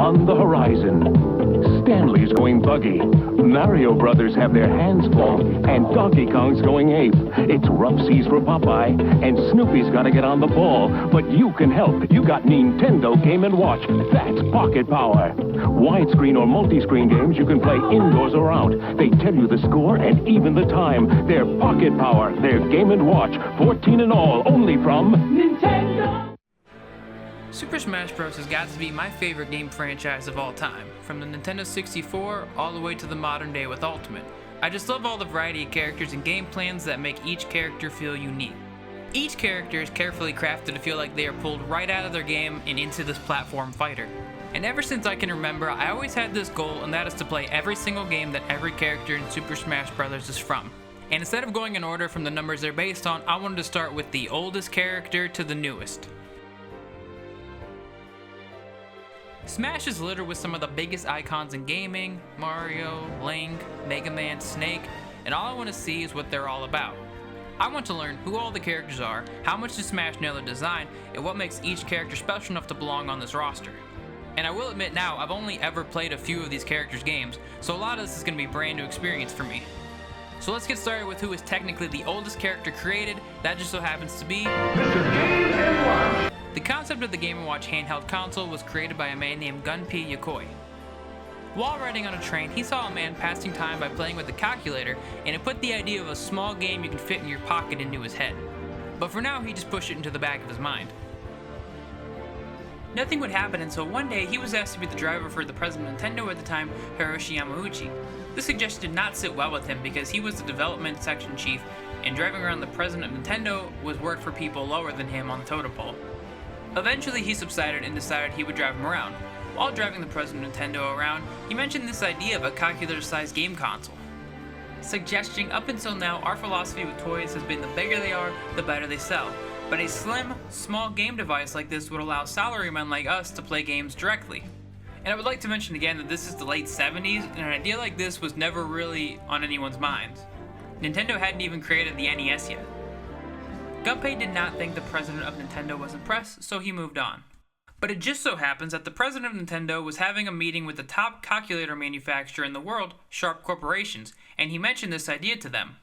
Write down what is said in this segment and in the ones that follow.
on the horizon. Stanley's going buggy. Mario Brothers have their hands full, and Donkey Kong's going ape. It's rough seas for Popeye, and Snoopy's got to get on the ball. But you can help. You got Nintendo Game & Watch. That's pocket power. Widescreen or multi-screen games you can play indoors or out. They tell you the score and even the time. They're pocket power. They're Game & Watch. 14 in all, only from Nintendo. Super Smash Bros. Has got to be my favorite game franchise of all time, from the Nintendo 64 all the way to the modern day with Ultimate. I just love all the variety of characters and game plans that make each character feel unique. Each character is carefully crafted to feel like they are pulled right out of their game and into this platform fighter. And ever since I can remember, I always had this goal, and that is to play every single game that every character in Super Smash Bros. Is from. And instead of going in order from the numbers they're based on, I wanted to start with the oldest character to the newest. Smash is littered with some of the biggest icons in gaming: Mario, Link, Mega Man, Snake, and all I want to see is what they're all about. I want to learn who all the characters are, how much does Smash nail their design, and what makes each character special enough to belong on this roster. And I will admit now, I've only ever played a few of these characters' games, so a lot of this is going to be a brand new experience for me. So let's get started with who is technically the oldest character created. That just so happens to be Mr. Game & Watch. The concept of the Game & Watch handheld console was created by a man named Gunpei Yokoi. While riding on a train, he saw a man passing time by playing with a calculator, and it put the idea of a small game you can fit in your pocket into his head. But for now, he just pushed it into the back of his mind. Nothing would happen until one day he was asked to be the driver for the president of Nintendo at the time, Hiroshi Yamauchi. This suggestion did not sit well with him because he was the development section chief, and driving around the president of Nintendo was work for people lower than him on the totem pole. Eventually he subsided and decided he would drive him around. While driving the president of Nintendo around, he mentioned this idea of a calculator-sized game console, suggesting up until now our philosophy with toys has been the bigger they are, the better they sell. But a slim, small game device like this would allow salarymen like us to play games directly. And I would like to mention again that this is the late 70s, and an idea like this was never really on anyone's mind. Nintendo hadn't even created the NES yet. Gunpei did not think the president of Nintendo was impressed, so he moved on. But it just so happens that the president of Nintendo was having a meeting with the top calculator manufacturer in the world, Sharp Corporations, and he mentioned this idea to them.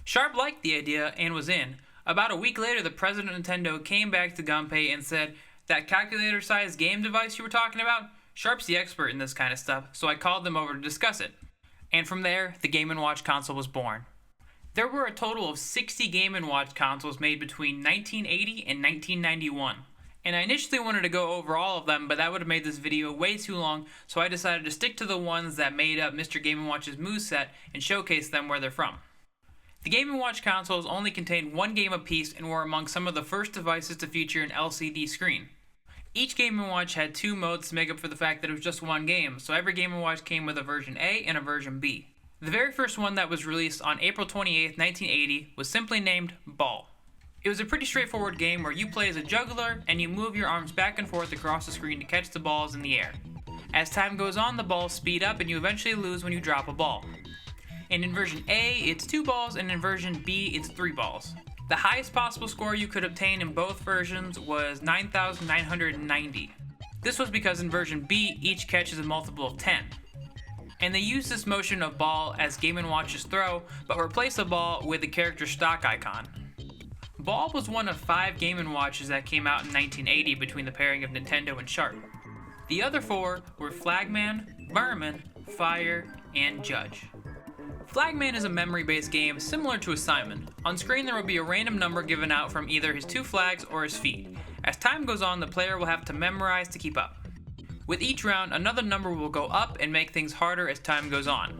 Sharp liked the idea and was in. About a week later, the president of Nintendo came back to Gunpei and said, "That calculator-sized game device you were talking about? Sharp's the expert in this kind of stuff, so I called them over to discuss it." And from there, the Game & Watch console was born. There were a total of 60 Game & Watch consoles made between 1980 and 1991. And I initially wanted to go over all of them, but that would have made this video way too long, so I decided to stick to the ones that made up Mr. Game & Watch's moveset and showcase them where they're from. The Game & Watch consoles only contained one game apiece and were among some of the first devices to feature an LCD screen. Each Game & Watch had two modes to make up for the fact that it was just one game, so every Game & Watch came with a version A and a version B. The very first one that was released on April 28, 1980 was simply named Ball. It was a pretty straightforward game where you play as a juggler and you move your arms back and forth across the screen to catch the balls in the air. As time goes on, the balls speed up and you eventually lose when you drop a ball. And in version A, it's 2 balls, and in version B, it's 3 balls. The highest possible score you could obtain in both versions was 9,990. This was because in version B, each catch is a multiple of 10. And they use this motion of ball as Game & Watch's throw, but replace the ball with the character's stock icon. Ball was one of 5 Game & Watches that came out in 1980 between the pairing of Nintendo and Sharp. The other 4 were Flagman, Vermin, Fire, and Judge. Flagman is a memory-based game similar to Assignment. On screen there will be a random number given out from either his 2 flags or his feet. As time goes on, the player will have to memorize to keep up. With each round, another number will go up and make things harder as time goes on.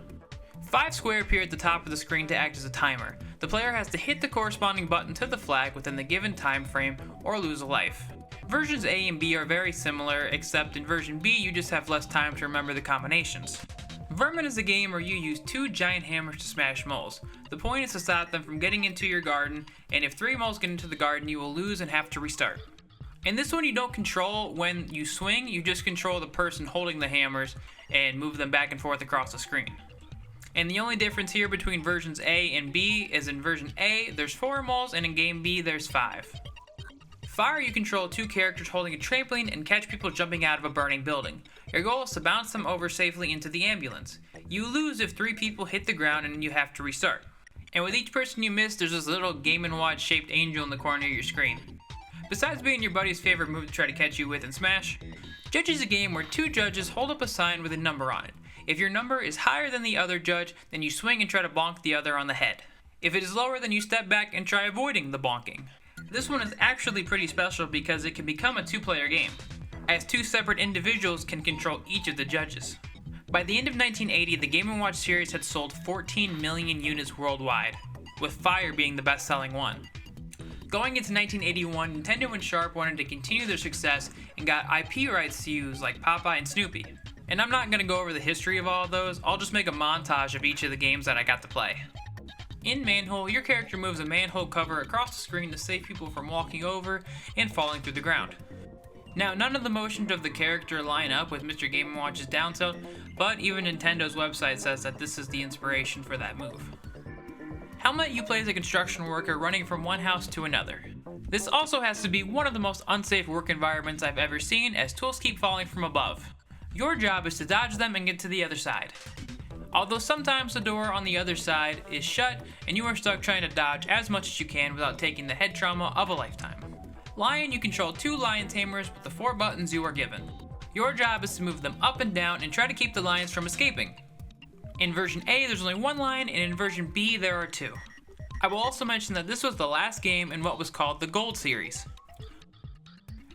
5 squares appear at the top of the screen to act as a timer. The player has to hit the corresponding button to the flag within the given time frame or lose a life. Versions A and B are very similar, except in version B you just have less time to remember the combinations. Vermin is a game where you use 2 giant hammers to smash moles. The point is to stop them from getting into your garden, and if 3 moles get into the garden you will lose and have to restart. In this one you don't control when you swing, you just control the person holding the hammers and move them back and forth across the screen. And the only difference here between versions A and B is in version A there's 4 moles and in game B there's 5. Fire, you control two characters holding a trampoline and catch people jumping out of a burning building. Your goal is to bounce them over safely into the ambulance. You lose if 3 people hit the ground and you have to restart. And with each person you miss, there's this little Game & Watch shaped angel in the corner of your screen. Besides being your buddy's favorite move to try to catch you with in Smash, Judge is a game where 2 judges hold up a sign with a number on it. If your number is higher than the other judge, then you swing and try to bonk the other on the head. If it is lower, then you step back and try avoiding the bonking. This one is actually pretty special because it can become a 2-player game, as 2 separate individuals can control each of the judges. By the end of 1980, the Game & Watch series had sold 14 million units worldwide, with Fire being the best-selling one. Going into 1981, Nintendo and Sharp wanted to continue their success and got IP rights to use like Popeye and Snoopy. And I'm not going to go over the history of all of those, I'll just make a montage of each of the games that I got to play. In Manhole, your character moves a manhole cover across the screen to save people from walking over and falling through the ground. Now, none of the motions of the character line up with Mr. Game & Watch's down tilt, but even Nintendo's website says that this is the inspiration for that move. Helmet, you play as a construction worker running from one house to another. This also has to be one of the most unsafe work environments I've ever seen, as tools keep falling from above. Your job is to dodge them and get to the other side. Although sometimes the door on the other side is shut and you are stuck trying to dodge as much as you can without taking the head trauma of a lifetime. Lion, you control 2 lion tamers with the 4 buttons you are given. Your job is to move them up and down and try to keep the lions from escaping. In version A, there's only 1 lion, and in version B, there are 2. I will also mention that this was the last game in what was called the Gold series.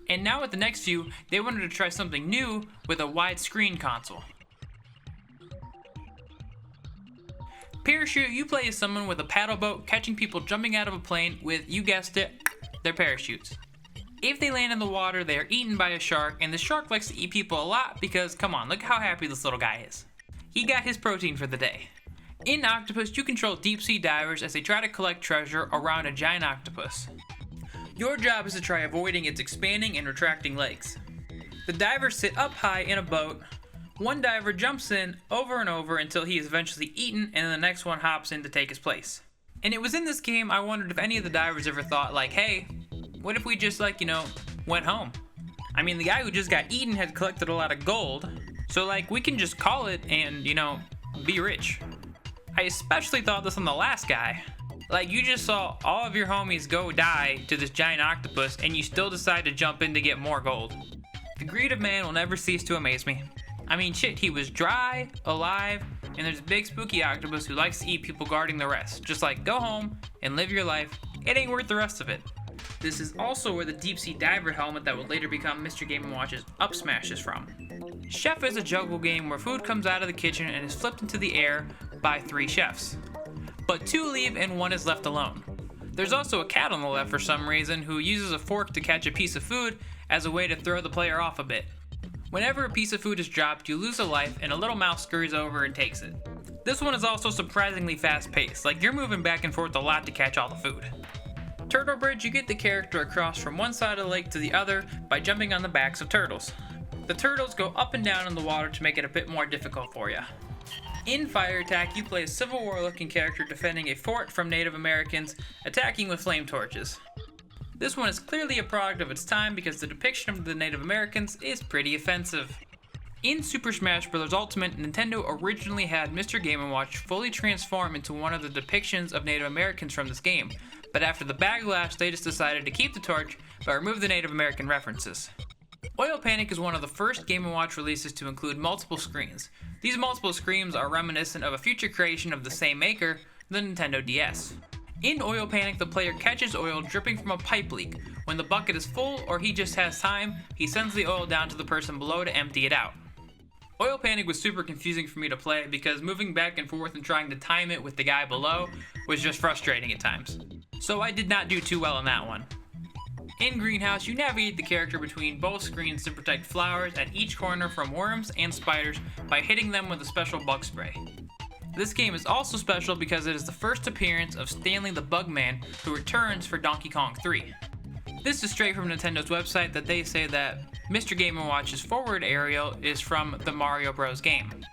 And now with the next few, they wanted to try something new with a widescreen console. Parachute, you play as someone with a paddle boat catching people jumping out of a plane with, you guessed it, their parachutes. If they land in the water, they are eaten by a shark, and the shark likes to eat people a lot because, come on, look how happy this little guy is. He got his protein for the day. In Octopus, you control deep sea divers as they try to collect treasure around a giant octopus. Your job is to try avoiding its expanding and retracting legs. The divers sit up high in a boat. One diver jumps in over and over until he is eventually eaten, and then the next one hops in to take his place. And it was in this game I wondered if any of the divers ever thought like, hey, what if we just went home? I mean, the guy who just got eaten had collected a lot of gold, so we can just call it and, be rich. I especially thought this on the last guy. You just saw all of your homies go die to this giant octopus and you still decide to jump in to get more gold. The greed of man will never cease to amaze me. I mean, shit, he was dry, alive, and there's a big spooky octopus who likes to eat people guarding the rest. Just go home and live your life. It ain't worth the rest of it. This is also where the deep sea diver helmet that would later become Mr. Game & Watch's Up Smash is from. Chef is a juggle game where food comes out of the kitchen and is flipped into the air by 3 chefs. But 2 leave and 1 is left alone. There's also a cat on the left for some reason who uses a fork to catch a piece of food as a way to throw the player off a bit. Whenever a piece of food is dropped, you lose a life and a little mouse scurries over and takes it. This one is also surprisingly fast paced, you're moving back and forth a lot to catch all the food. Turtle Bridge, you get the character across from one side of the lake to the other by jumping on the backs of turtles. The turtles go up and down in the water to make it a bit more difficult for you. In Fire Attack, you play a Civil War looking character defending a fort from Native Americans, attacking with flame torches. This one is clearly a product of its time because the depiction of the Native Americans is pretty offensive. In Super Smash Bros. Ultimate, Nintendo originally had Mr. Game & Watch fully transform into one of the depictions of Native Americans from this game, but after the backlash they just decided to keep the torch but remove the Native American references. Oil Panic is one of the first Game & Watch releases to include multiple screens. These multiple screens are reminiscent of a future creation of the same maker, the Nintendo DS. In Oil Panic, the player catches oil dripping from a pipe leak. When the bucket is full or he just has time, he sends the oil down to the person below to empty it out. Oil Panic was super confusing for me to play because moving back and forth and trying to time it with the guy below was just frustrating at times. So I did not do too well in that one. In Greenhouse, you navigate the character between both screens to protect flowers at each corner from worms and spiders by hitting them with a special bug spray. This game is also special because it is the first appearance of Stanley the Bugman, who returns for Donkey Kong 3. This is straight from Nintendo's website that they say that Mr. Game & Watch's forward aerial is from the Mario Bros. Game.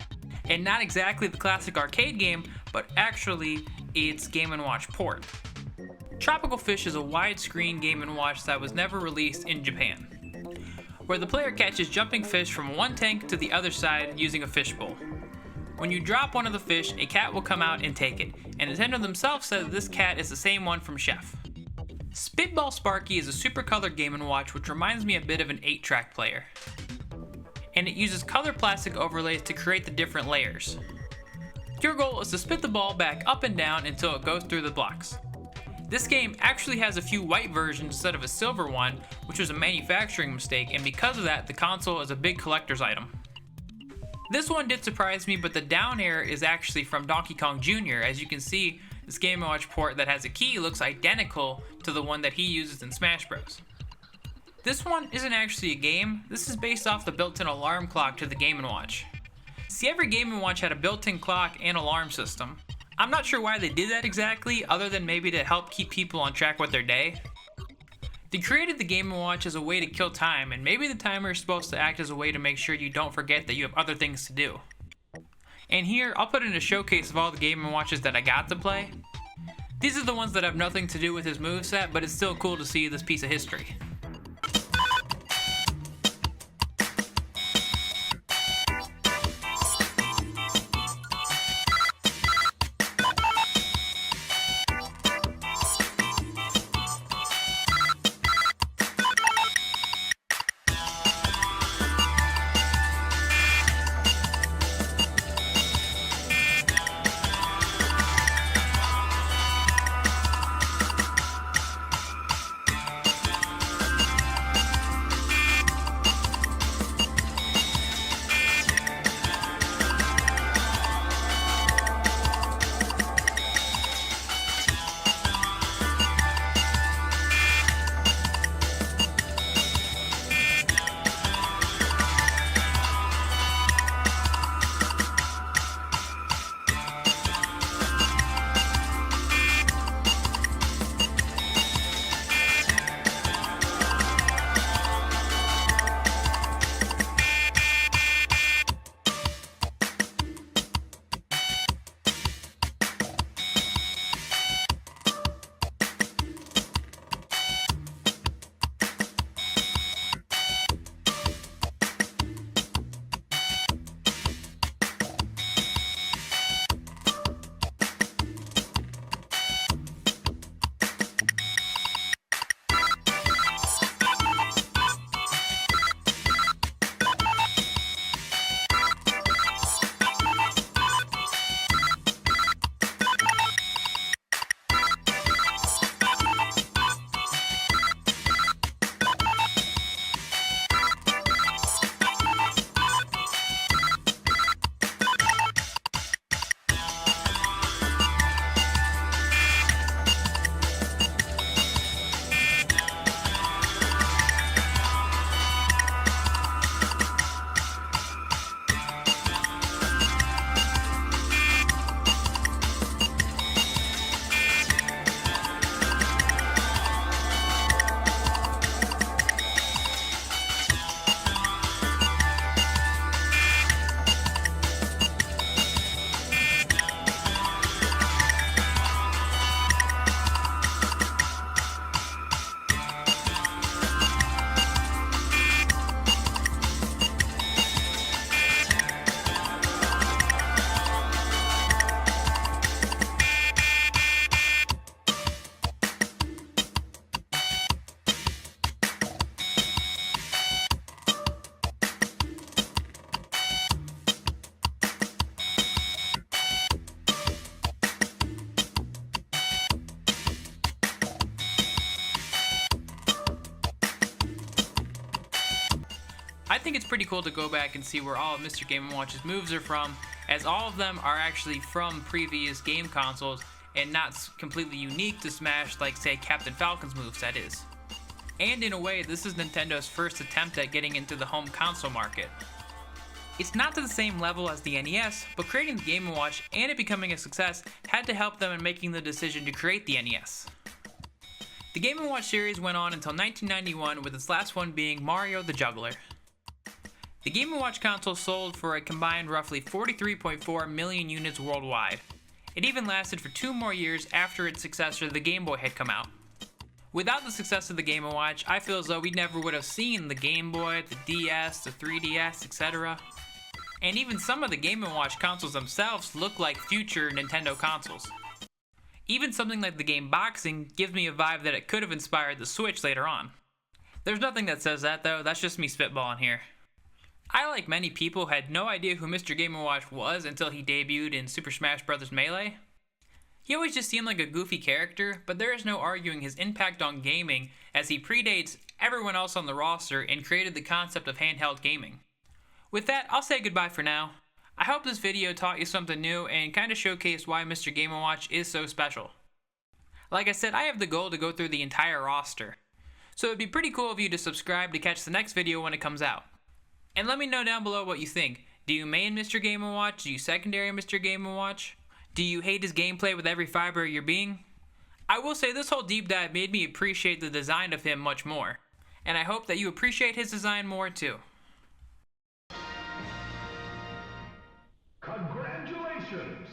And not exactly the classic arcade game, but actually its Game & Watch port. Tropical Fish is a widescreen Game & Watch that was never released in Japan, where the player catches jumping fish from one tank to the other side using a fishbowl. When you drop one of the fish, a cat will come out and take it, and Nintendo themselves said that this cat is the same one from Chef. Spitball Sparky is a super colored Game & Watch which reminds me a bit of an 8-track player, and it uses color plastic overlays to create the different layers. Your goal is to spit the ball back up and down until it goes through the blocks. This game actually has a few white versions instead of a silver one, which was a manufacturing mistake, and because of that, the console is a big collector's item. This one did surprise me, but the down air is actually from Donkey Kong Jr. As you can see, this Game & Watch port that has a key looks identical to the one that he uses in Smash Bros. This one isn't actually a game, this is based off the built-in alarm clock to the Game & Watch. See, every Game & Watch had a built-in clock and alarm system. I'm not sure why they did that exactly, other than maybe to help keep people on track with their day. They created the Game & Watch as a way to kill time, and maybe the timer is supposed to act as a way to make sure you don't forget that you have other things to do. And here, I'll put in a showcase of all the Game & Watches that I got to play. These are the ones that have nothing to do with his moveset, but it's still cool to see this piece of history. I think it's pretty cool to go back and see where all of Mr. Game & Watch's moves are from, as all of them are actually from previous game consoles and not completely unique to Smash like, say, Captain Falcon's moveset is. And in a way, this is Nintendo's first attempt at getting into the home console market. It's not to the same level as the NES, but creating the Game & Watch and it becoming a success had to help them in making the decision to create the NES. The Game & Watch series went on until 1991, with its last one being Mario the Juggler. The Game & Watch console sold for a combined roughly 43.4 million units worldwide, It even lasted for 2 more years after its successor, the Game Boy, had come out. Without the success of the Game & Watch, I feel as though we never would have seen the Game Boy, the DS, the 3DS, etc. And even some of the Game & Watch consoles themselves look like future Nintendo consoles. Even something like the game Boxing gives me a vibe that it could have inspired the Switch later on. There's nothing that says that though, that's just me spitballing here. I, like many people, had no idea who Mr. Game & Watch was until he debuted in Super Smash Bros. Melee. He always just seemed like a goofy character, but there is no arguing his impact on gaming as he predates everyone else on the roster and created the concept of handheld gaming. With that, I'll say goodbye for now. I hope this video taught you something new and kind of showcased why Mr. Game & Watch is so special. Like I said, I have the goal to go through the entire roster, so it'd be pretty cool of you to subscribe to catch the next video when it comes out. And let me know down below what you think. Do you main Mr. Game & Watch? Do you secondary Mr. Game & Watch? Do you hate his gameplay with every fiber of your being? I will say this whole deep dive made me appreciate the design of him much more, and I hope that you appreciate his design more too. Congratulations!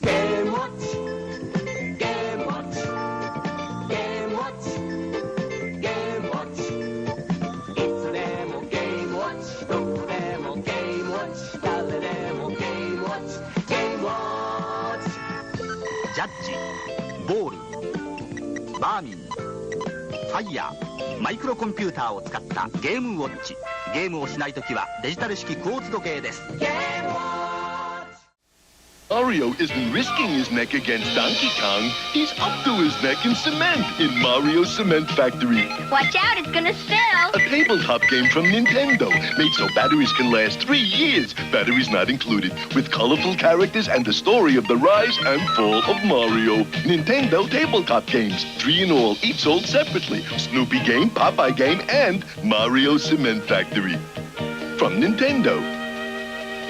Game Watch, Game Watch, Game Watch, Game Watch. いつでも Game Watch、どこでも Game Watch、誰でも Game Watch、Game Watch。ジャッジ、ボール、バーミン、ファイヤー、マイクロコンピューターを使ったゲームウォッチ。ゲームをしないときはデジタル式クォーツ時計です。Game Watch。 Mario isn't risking his neck against Donkey Kong. He's up to his neck in cement in Mario's Cement Factory. Watch out, it's gonna spill. A tabletop game from Nintendo, made so batteries can last 3 years. Batteries not included, with colorful characters and the story of the rise and fall of Mario. Nintendo tabletop games, 3 in all, each sold separately. Snoopy game, Popeye game, and Mario Cement Factory. From Nintendo.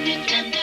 Nintendo.